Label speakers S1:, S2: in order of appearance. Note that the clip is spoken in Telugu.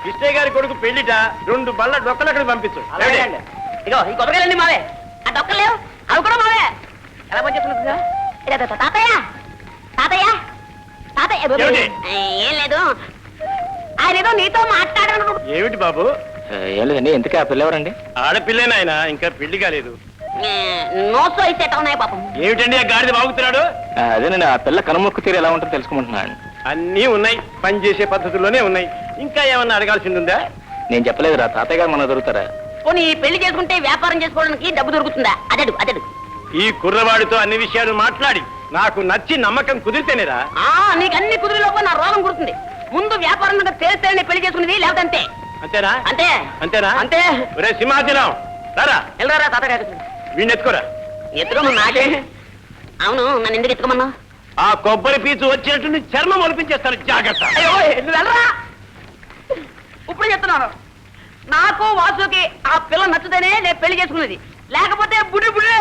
S1: కృష్ణయ్య గారి కొడుకు పెళ్లిట 2 బళ్ళ డొక్కలక్కడికి పంపించు.
S2: ఇగో ఈ కొబ్బరికాయలండి మావే, ఆ డొక్కలు లేవు అవి కూడా మావే. ఎలా పనిచేస్తున్నా తాతయ్య తాతయ్య తాతయ్య ఏం లేదు, ఆయన ఏదో నీతో మాట్లాడాను.
S1: ఏమిటి బాబు?
S3: ఏం లేదండి. ఎందుకే ఆ పిల్ల ఎవరండి?
S1: ఆడపిల్లేనాయన, ఇంకా పెళ్లి కాలేదు.
S2: నోట్స్ ఇస్తే ఉన్నాయి పాపం.
S1: ఏమిటండి ఆ గాడిద బాగుతున్నాడు?
S3: అదేనండి, ఆ పిల్ల కనుమొక్కు తీరు ఎలా ఉంటుందో తెలుసుకుంటున్నాను.
S1: అన్నీ ఉన్నాయి, పని చేసే పద్ధతుల్లోనే ఉన్నాయి. ఇంకా ఏమన్నా అడగాల్సిందిందా?
S3: నేను చెప్పలేదురా, తాతయ్య గారు మన దొరుకుతారా?
S2: పోనీ పెళ్లి చేసుకుంటే వ్యాపారం చేసుకోవడానికి డబ్బు దొరుకుతుందా? అదడు అదడు.
S1: ఈ కుర్రవాడితో అన్ని విషయాలు మాట్లాడి నాకు నచ్చి నమ్మకం కుదిరితేనేరా.
S2: నీకు అన్ని కుదిరిలోపు నా రోగం కుడుతుంది. ముందు వ్యాపారం తెలిస్తేనే పెళ్లి చేసుకునేది, లేకపోతే అంతే.
S1: అంతేనా?
S2: అంతే
S1: అంతేనా?
S2: అంతే.
S1: ఒరే సింహాచలం రారా,
S2: వెళ్ళరా తాతగారు.
S1: వీడిని ఎత్తుకోరా.
S2: ఎత్తుకోమన్నా నాకే. అవును, నన్ను ఎందుకు ఎత్తుకోమన్నా?
S1: ఆ కొబ్బరి పీచు వచ్చేట్టు చర్మం ఒలిపించేస్తాను, జాగ్రత్త.
S2: అయ్యో నువ్వు వెళ్ళరా. ఇప్పుడు చెప్తున్నాను, నాకు వాసుకి ఆ పిల్ల నచ్చుతేనే నేను పెళ్లి చేసుకునేది, లేకపోతే బుడి బుడి